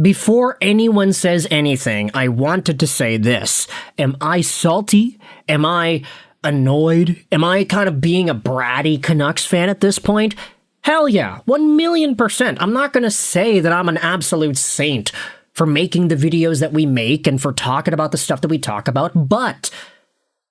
Before anyone says anything, I wanted to say this. Am I salty? Am I annoyed? Am I kind of being a bratty Canucks fan at this point? Hell yeah, 1,000,000%. I'm not going to say that I'm an absolute saint for making the videos that we make and for talking about the stuff that we talk about, but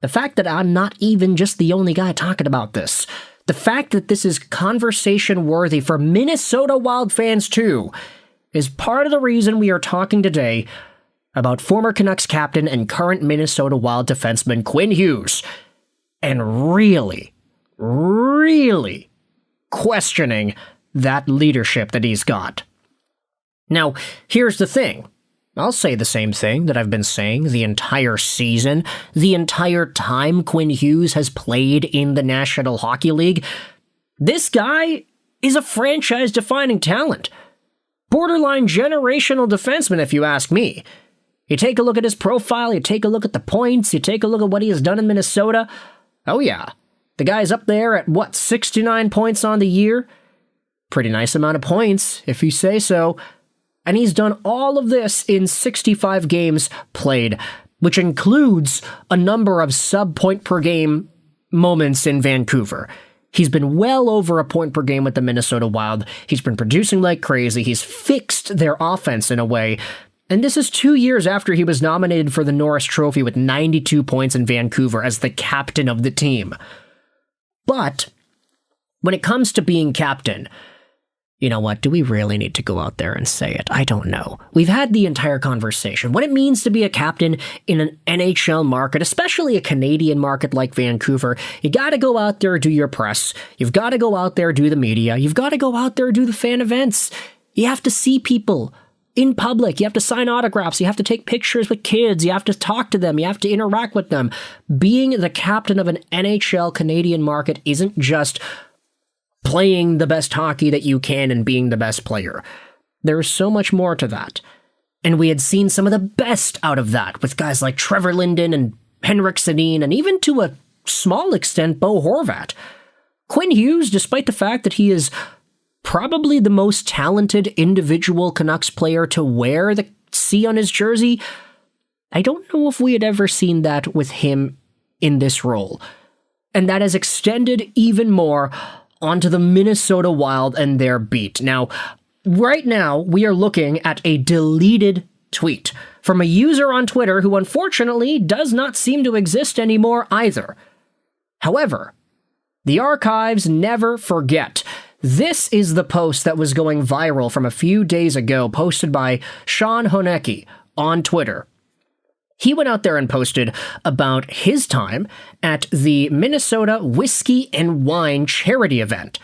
the fact that I'm not even just the only guy talking about this, the fact that this is conversation worthy for Minnesota Wild fans too, is part of the reason we are talking today about former Canucks captain and current Minnesota Wild defenseman Quinn Hughes, and really questioning that leadership that he's got. Now, here's the thing. I'll say the same thing that I've been saying the entire season, the entire time Quinn Hughes has played in the National Hockey League. This guy is a franchise-defining talent. Borderline generational defenseman, if you ask me. You take a look at his profile, you take a look at the points, you take a look at what he has done in Minnesota. Oh yeah, the guy's up there at, 69 points on the year? Pretty nice amount of points, if you say so. And he's done all of this in 65 games played, which includes a number of sub-point per game moments in Vancouver. He's been well over a point per game with the Minnesota Wild. He's been producing like crazy. He's fixed their offense in a way. And this is 2 years after he was nominated for the Norris Trophy with 92 points in Vancouver as the captain of the team. But when it comes to being captain, you know what? Do we really need to go out there and say it? I don't know. We've had the entire conversation. What it means to be a captain in an NHL market, especially a Canadian market like Vancouver, you gotta go out there, do your press. You've gotta go out there, do the media. You've gotta go out there, do the fan events. You have to see people in public. You have to sign autographs. You have to take pictures with kids. You have to talk to them. You have to interact with them. Being the captain of an NHL Canadian market isn't just playing the best hockey that you can and being the best player. There's so much more to that. And we had seen some of the best out of that with guys like Trevor Linden and Henrik Sedin and even to a small extent Bo Horvat. Quinn Hughes, despite the fact that he is probably the most talented individual Canucks player to wear the C on his jersey, I don't know if we had ever seen that with him in this role. And that has extended even more onto the Minnesota Wild and their beat. Now, right now, we are looking at a deleted tweet from a user on Twitter who unfortunately does not seem to exist anymore either. However, the archives never forget. This is the post that was going viral from a few days ago, posted by Sean Honecki on Twitter. He went out there and posted about his time at the Minnesota Whiskey and Wine charity event.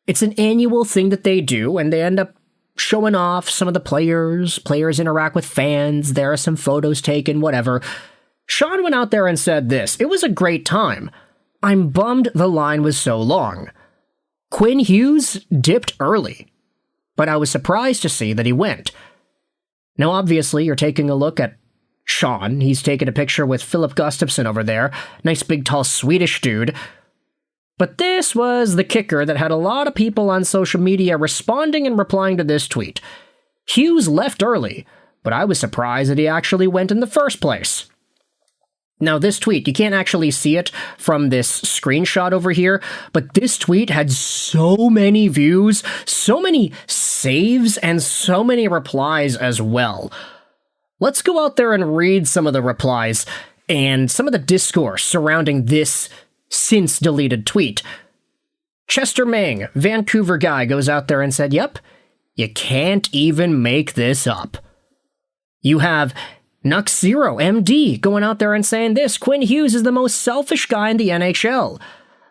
It's an annual thing that they do, and they end up showing off some of the players. Players interact with fans. There are some photos taken, whatever. Sean went out there and said this: "It was a great time. I'm bummed the line was so long. Quinn Hughes dipped early, but I was surprised to see that he went." Now, obviously, you're taking a look at Sean. He's taken a picture with Philip Gustafsson over there. Nice big tall Swedish dude. But this was the kicker that had a lot of people on social media responding and replying to this tweet. Hughes left early, but I was surprised that he actually went in the first place. Now this tweet, you can't actually see it from this screenshot over here, but this tweet had so many views, so many saves, and so many replies as well. Let's go out there and read some of the replies and some of the discourse surrounding this since-deleted tweet. Chester Mang, Vancouver guy, goes out there and said, "Yep, you can't even make this up." You have Nux0 MD going out there and saying this: "Quinn Hughes is the most selfish guy in the NHL.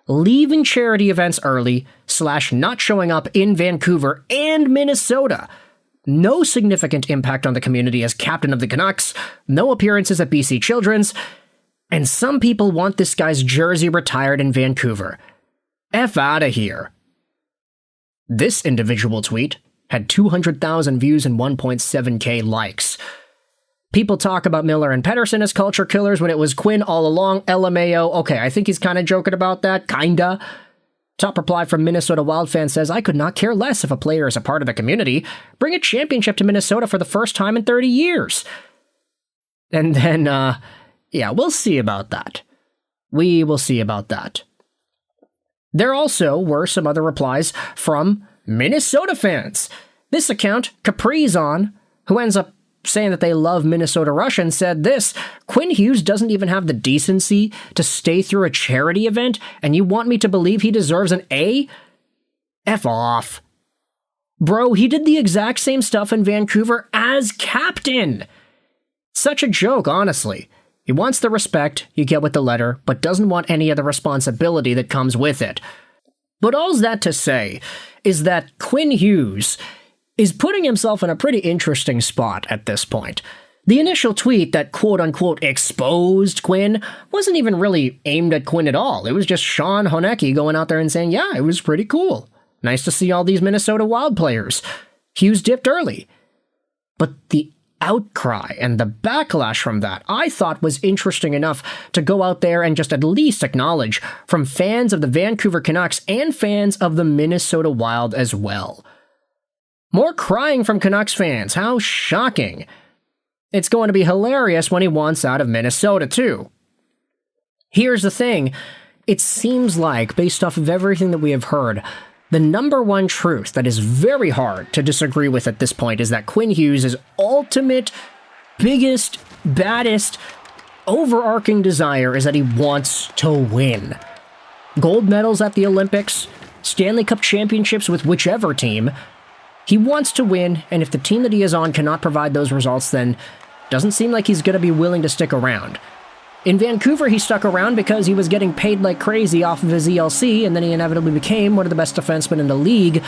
Leaving charity events early / not showing up in Vancouver and Minnesota. No significant impact on the community as captain of the Canucks, no appearances at BC Children's, and some people want this guy's jersey retired in Vancouver. F outta here." This individual tweet had 200,000 views and 1.7k likes. People talk about Miller and Pettersson as culture killers when it was Quinn all along. LMAO. Okay, I think he's kind of joking about that. Kinda. Top reply from Minnesota Wild fan says, I could not care less if a player is a part of the community. Bring a championship to Minnesota for the first time in 30 years. And then, yeah, we'll see about that. We will see about that. There also were some other replies from Minnesota fans. This account, Caprizon, who ends up saying that they love Minnesota Russians, said this: Quinn Hughes doesn't even have the decency to stay through a charity event, and you want me to believe he deserves an A? F off. Bro, he did the exact same stuff in Vancouver as captain. Such a joke, honestly. He wants the respect you get with the letter, but doesn't want any of the responsibility that comes with it. But all's that to say is that Quinn Hughes is putting himself in a pretty interesting spot at this point. The initial tweet that quote-unquote exposed Quinn wasn't even really aimed at Quinn at all. It was just Sean Honecki going out there and saying, yeah, it was pretty cool. Nice to see all these Minnesota Wild players. Hughes dipped early. But the outcry and the backlash from that, I thought was interesting enough to go out there and just at least acknowledge from fans of the Vancouver Canucks and fans of the Minnesota Wild as well. More crying from Canucks fans. How shocking. It's going to be hilarious when he wants out of Minnesota, too. Here's the thing. It seems like, based off of everything that we have heard, the number one truth that is very hard to disagree with at this point is that Quinn Hughes' ultimate, biggest, baddest, overarching desire is that he wants to win. Gold medals at the Olympics, Stanley Cup championships with whichever team. He wants to win, and if the team that he is on cannot provide those results, then doesn't seem like he's going to be willing to stick around. In Vancouver, he stuck around because he was getting paid like crazy off of his ELC, and then he inevitably became one of the best defensemen in the league.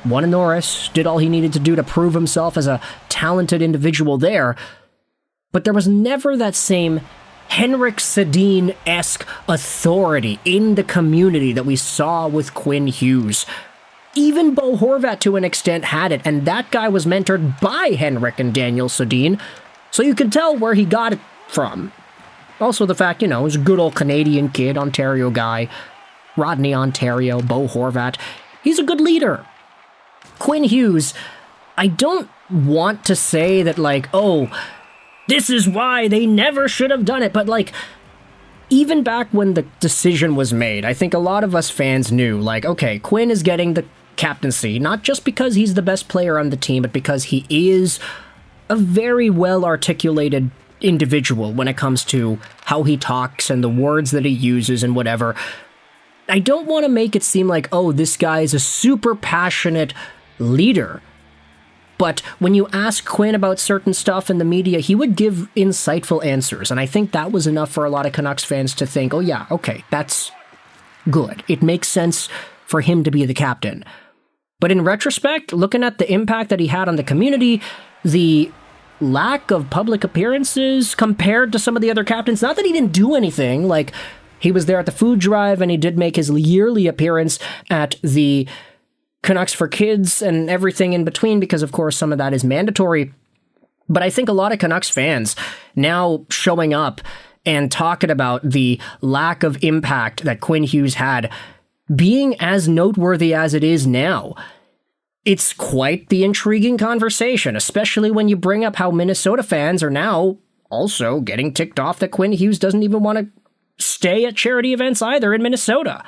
Won a Norris, did all he needed to do to prove himself as a talented individual there. But there was never that same Henrik Sedin-esque authority in the community that we saw with Quinn Hughes. Even Bo Horvat, to an extent, had it, and that guy was mentored by Henrik and Daniel Sedin, so you can tell where he got it from. Also the fact, he's a good old Canadian kid, Ontario guy, Rodney, Ontario, Bo Horvat. He's a good leader. Quinn Hughes, I don't want to say that, this is why they never should have done it, but, even back when the decision was made, I think a lot of us fans knew, okay, Quinn is getting the captaincy, not just because he's the best player on the team, but because he is a very well-articulated individual when it comes to how he talks and the words that he uses and whatever. I don't want to make it seem like, this guy is a super passionate leader. But when you ask Quinn about certain stuff in the media, he would give insightful answers. And I think that was enough for a lot of Canucks fans to think, that's good. It makes sense for him to be the captain. But in retrospect, looking at the impact that he had on the community, the lack of public appearances compared to some of the other captains, not that he didn't do anything, he was there at the food drive and he did make his yearly appearance at the Canucks for Kids and everything in between, because of course some of that is mandatory. But I think a lot of Canucks fans now showing up and talking about the lack of impact that Quinn Hughes had being as noteworthy as it is now, it's quite the intriguing conversation, especially when you bring up how Minnesota fans are now also getting ticked off that Quinn Hughes doesn't even want to stay at charity events either in Minnesota.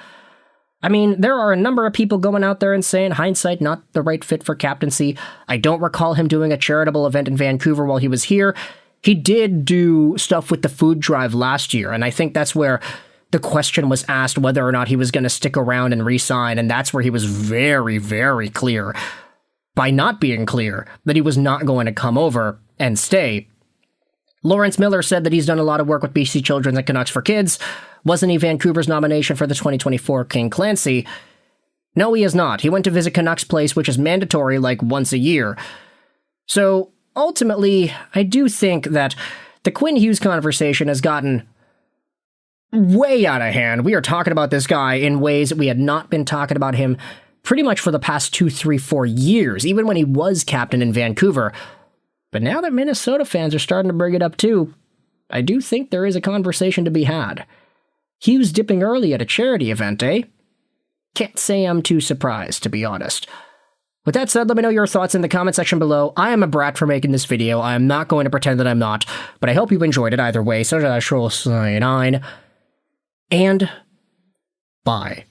I mean, there are a number of people going out there and saying hindsight not the right fit for captaincy. I don't recall him doing a charitable event in Vancouver while he was here. He did do stuff with the food drive last year, and I think that's where the question was asked whether or not he was going to stick around and re-sign, and that's where he was very, very clear, by not being clear, that he was not going to come over and stay. Lawrence Miller said that he's done a lot of work with BC Children and Canucks for Kids. Wasn't he Vancouver's nomination for the 2024 King Clancy? No, he is not. He went to visit Canucks Place, which is mandatory once a year. So, ultimately, I do think that the Quinn Hughes conversation has gotten way out of hand. We are talking about this guy in ways that we had not been talking about him pretty much for the past 2, 3, 4 years, even when he was captain in Vancouver. But now that Minnesota fans are starting to bring it up too, I do think there is a conversation to be had. Hughes dipping early at a charity event, eh? Can't say I'm too surprised, to be honest. With that said, let me know your thoughts in the comment section below. I am a brat for making this video. I am not going to pretend that I'm not, but I hope you enjoyed it either way. So did I. And bye.